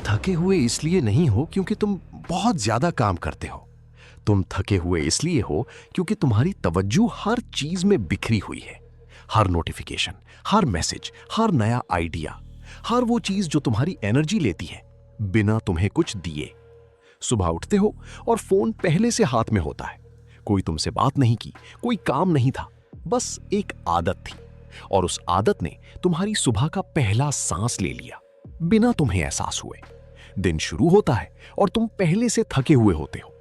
थके हुए इसलिए नहीं हो क्योंकि तुम बहुत ज्यादा काम करते हो। तुम थके हुए इसलिए हो क्योंकि तुम्हारी तवज्जो हर चीज में बिखरी हुई है। हर नोटिफिकेशन, हर मैसेज, हर नया आइडिया, हर वो चीज जो तुम्हारी एनर्जी लेती है बिना तुम्हें कुछ दिए। सुबह उठते हो और फोन पहले से हाथ में होता है। कोई तुमसे बात नहीं की, कोई काम नहीं था, बस एक आदत थी और उस आदत ने तुम्हारी सुबह का पहला सांस ले लिया बिना तुम्हें एहसास हुए। दिन शुरू होता है और तुम पहले से थके हुए होते हो।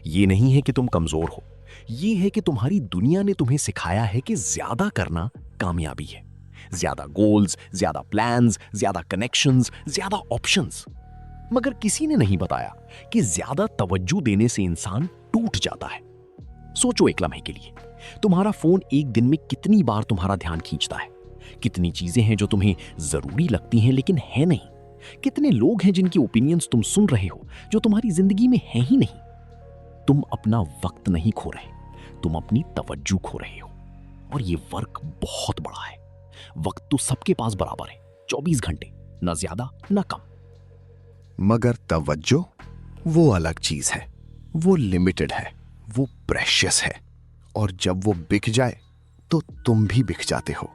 ये नहीं है कि तुम कमजोर हो, ये है कि तुम्हारी दुनिया ने तुम्हें सिखाया है कि ज्यादा करना कामयाबी है। ज्यादा गोल्स, ज्यादा प्लान्स, ज्यादा कनेक्शंस, ज्यादा ऑप्शंस। मगर किसी ने नहीं बताया कि ज्यादा तवज्जो देने से इंसान टूट जाता है। सोचो एक लम्हे के लिए, तुम्हारा फोन एक दिन में कितनी बार तुम्हारा ध्यान खींचता है? कितनी चीजें हैं जो तुम्हें जरूरी लगती हैं लेकिन है नहीं? कितने लोग हैं जिनकी ओपिनियंस तुम सुन रहे हो जो तुम्हारी जिंदगी में है ही नहीं? तुम अपना वक्त नहीं खो रहे, तुम अपनी तवज्जो खो रहे हो। और ये फर्क बहुत बड़ा है। वक्त तो सबके पास बराबर है, 24 घंटे, ना ज्यादा ना कम। मगर तवज्जो वो अलग चीज है। वो लिमिटेड है, वो प्रेशियस है। और जब वो बिक जाए तो तुम भी बिक जाते हो।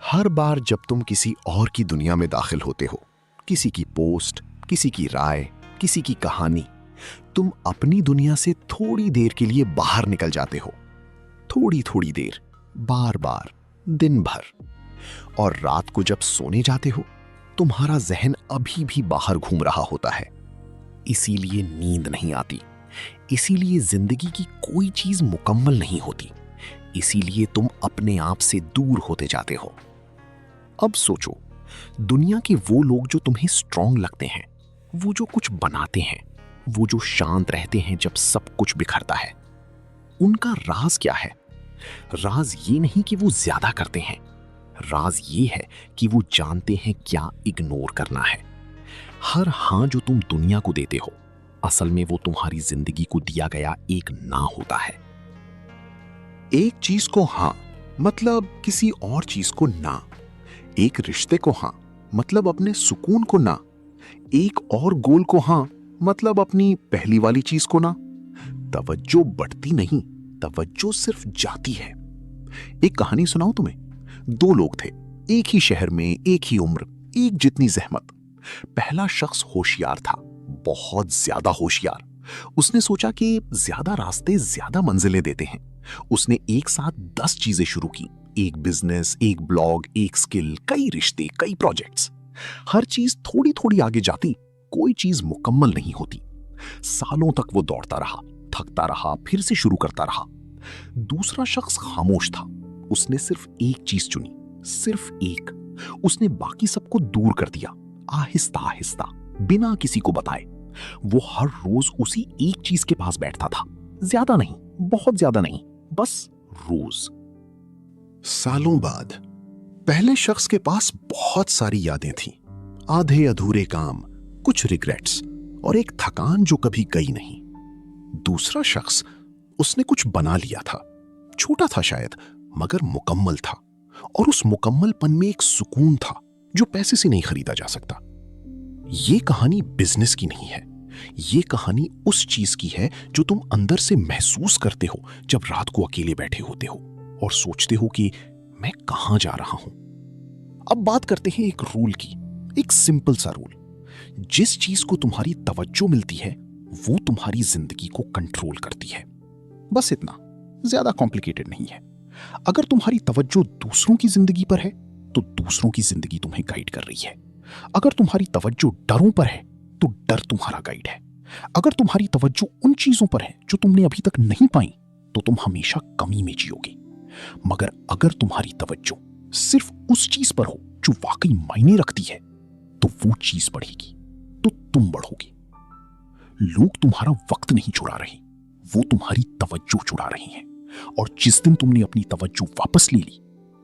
हर बार जब तुम किसी और की दुनिया में दाखिल होते हो, किसी की पोस्ट, किसी की राय, किसी की कहानी, तुम अपनी दुनिया से थोड़ी देर के लिए बाहर निकल जाते हो। थोड़ी थोड़ी देर, बार बार, दिन भर। और रात को जब सोने जाते हो तुम्हारा जहन अभी भी बाहर घूम रहा होता है। इसीलिए नींद नहीं आती, इसीलिए जिंदगी की कोई चीज मुकम्मल नहीं होती, इसीलिए तुम अपने आप से दूर होते जाते हो। अब सोचो, दुनिया के वो लोग जो तुम्हें स्ट्रांग लगते हैं, वो जो कुछ बनाते हैं, वो जो शांत रहते हैं जब सब कुछ बिखरता है, उनका राज क्या है? राज ये नहीं कि वो ज्यादा करते हैं, राज ये है कि वो जानते हैं क्या इग्नोर करना है। हर हां जो तुम दुनिया को देते हो, असल में वो तुम्हारी जिंदगी को दिया गया एक ना होता है। एक चीज को हां मतलब किसी और चीज को ना। एक रिश्ते को हां मतलब अपने सुकून को ना। एक और गोल को हां मतलब अपनी पहली वाली चीज को ना। तवज्जो बढ़ती नहीं, तवज्जो सिर्फ जाती है। एक कहानी सुनाऊं तुम्हें। दो लोग थे, एक ही शहर में, एक ही उम्र, एक जितनी जहमत। पहला शख्स होशियार था, बहुत ज्यादा होशियार। उसने सोचा कि ज्यादा रास्ते ज्यादा मंजिलें देते हैं। उसने एक साथ 10 चीजें शुरू की। एक बिजनेस, एक ब्लॉग, एक स्किल, कई रिश्ते, कई प्रोजेक्ट्स। हर चीज थोड़ी थोड़ी आगे जाती, कोई चीज मुकम्मल नहीं होती। सालों तक वो दौड़ता रहा, थकता रहा, फिर से शुरू करता रहा। दूसरा शख्स खामोश था। उसने सिर्फ एक चीज चुनी, सिर्फ एक। उसने बाकी सबको दूर कर दिया, आहिस्ता आहिस्ता, बिना किसी को बताए। वो हर रोज उसी एक चीज के पास बैठता था। ज्यादा नहीं, बहुत ज्यादा नहीं, बस रोज। सालों बाद पहले शख्स के पास बहुत सारी यादें थीं, आधे अधूरे काम, कुछ रिग्रेट्स और एक थकान जो कभी गई नहीं। दूसरा शख्स, उसने कुछ बना लिया था, छोटा था शायद मगर मुकम्मल था। और उस मुकम्मलपन में एक सुकून था जो पैसे से नहीं खरीदा जा सकता। ये कहानी बिजनेस की नहीं है, ये कहानी उस चीज की है जो तुम अंदर से महसूस करते हो जब रात को अकेले बैठे होते हो और सोचते हो कि मैं कहां जा रहा हूं। अब बात करते हैं एक रूल की, एक सिंपल सा रूल। जिस चीज को तुम्हारी तवज्जो मिलती है वो तुम्हारी जिंदगी को कंट्रोल करती है। बस इतना, ज्यादा कॉम्प्लिकेटेड नहीं है। अगर तुम्हारी तवज्जो दूसरों की जिंदगी पर है तो दूसरों की जिंदगी तुम्हें गाइड कर रही है। अगर तुम्हारी तवज्जो डरों पर है तो डर तुम्हारा गाइड है। अगर तुम्हारी तवज्जो उन चीजों पर है जो तुमने अभी तक नहीं पाई तो तुम हमेशा कमी में जियोगे। मगर अगर तुम्हारी तवज्जो सिर्फ उस चीज पर हो जो वाकई मायने रखती है तो वो चीज बढ़ेगी, तो तुम बढ़ोगे। लोग तुम्हारा वक्त नहीं चुरा रहे, वो तुम्हारी तवज्जो चुरा रहे हैं। और जिस दिन तुमने अपनी तवज्जो वापस ले ली,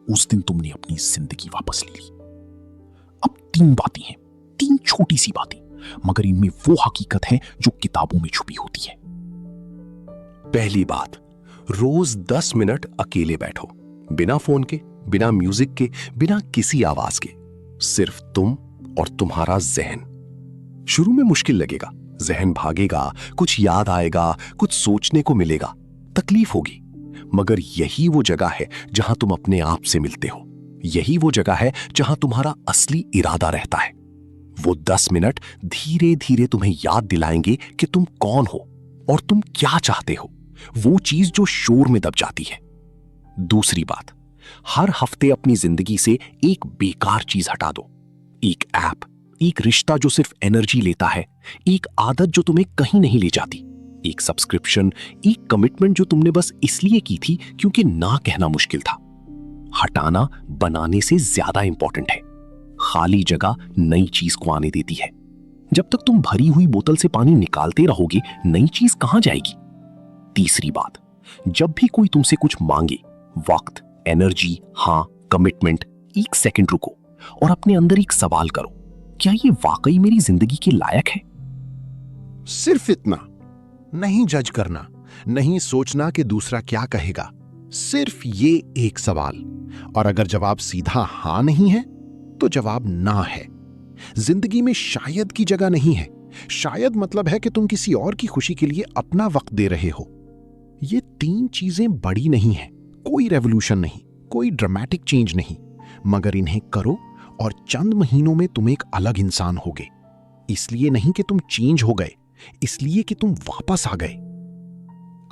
उस दिन तुमने अपनी जिंदगी वापस ले ली। अब 3 बातें हैं, 3 छोटी सी बातें, मगर इनमें वो हकीकत है जो किताबों में छुपी होती है। पहली बात, रोज 10 मिनट अकेले बैठो, बिना फोन के, बिना म्यूजिक के, बिना किसी आवाज के, सिर्फ तुम और तुम्हारा जहन। शुरू में मुश्किल लगेगा, जहन भागेगा, कुछ याद आएगा, कुछ सोचने को मिलेगा, तकलीफ होगी, मगर यही वो जगह है जहां तुम अपने आप से मिलते हो। यही वो जगह है जहां तुम्हारा असली इरादा रहता है। वो 10 मिनट धीरे धीरे तुम्हें याद दिलाएंगे कि तुम कौन हो और तुम क्या चाहते हो, वो चीज जो शोर में दब जाती है। दूसरी बात, हर हफ्ते अपनी जिंदगी से एक बेकार चीज हटा दो। एक ऐप, एक रिश्ता जो सिर्फ एनर्जी लेता है, एक आदत जो तुम्हें कहीं नहीं ले जाती, एक सब्सक्रिप्शन, एक कमिटमेंट जो तुमने बस इसलिए की थी क्योंकि ना कहना मुश्किल था। हटाना बनाने से ज्यादा इंपॉर्टेंट है। खाली जगह नई चीज को आने देती है। जब तक तुम भरी हुई बोतल से पानी निकालते रहोगे, नई चीज कहां जाएगी? तीसरी बात, जब भी कोई तुमसे कुछ मांगे, वक्त, एनर्जी, हां, कमिटमेंट, एक सेकंड रुको और अपने अंदर एक सवाल करो, क्या ये वाकई मेरी जिंदगी के लायक है? सिर्फ इतना, नहीं जज करना, नहीं सोचना कि दूसरा क्या कहेगा, सिर्फ ये एक सवाल। और अगर जवाब सीधा हां नहीं है तो जवाब ना है। जिंदगी में शायद की जगह नहीं है। शायद मतलब है कि तुम किसी और की खुशी के लिए अपना वक्त दे रहे हो। ये 3 चीजें बड़ी नहीं हैं, कोई रेवोल्यूशन नहीं, कोई ड्रामेटिक चेंज नहीं, मगर इन्हें करो और चंद महीनों में तुम एक अलग इंसान होगे। इसलिए नहीं कि तुम चेंज हो गए, इसलिए कि तुम वापस आ गए।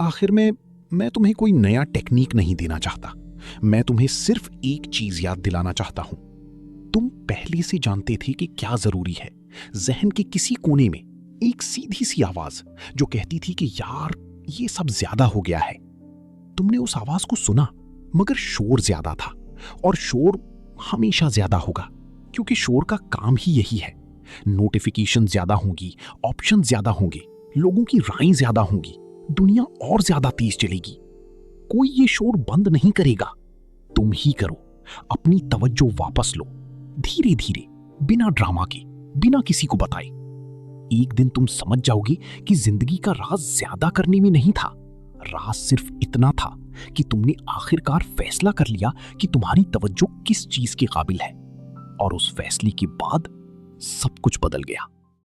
आखिर में मैं तुम्हें कोई नया टेक्निक नहीं देना चाहता। मैं तुम्हें सिर्फ एक चीज याद दिलाना चाहता हूं। तुम पहले से जानते थे कि क्या जरूरी है। जहन के किसी कोने में एक सीधी सी आवाज जो कहती थी कि यार ये सब ज्यादा हो गया है। तुमने उस आवाज को सुना, मगर शोर ज्यादा था, और शोर हमेशा ज्यादा होगा क्योंकि शोर का काम ही यही है। नोटिफिकेशन ज्यादा होंगी, ऑप्शन ज्यादा होंगे, लोगों की राय ज्यादा होंगी, दुनिया और ज्यादा तेज चलेगी। कोई ये शोर बंद नहीं करेगा, तुम ही करो। अपनी तवज्जो वापस लो, धीरे धीरे, बिना ड्रामा के, बिना किसी को बताए। एक दिन तुम समझ जाओगे कि जिंदगी का राज ज्यादा करने में नहीं था। राज सिर्फ इतना था कि तुमने आखिरकार फैसला कर लिया कि तुम्हारी तवज्जो किस चीज के काबिल है, और उस फैसले के बाद सब कुछ बदल गया।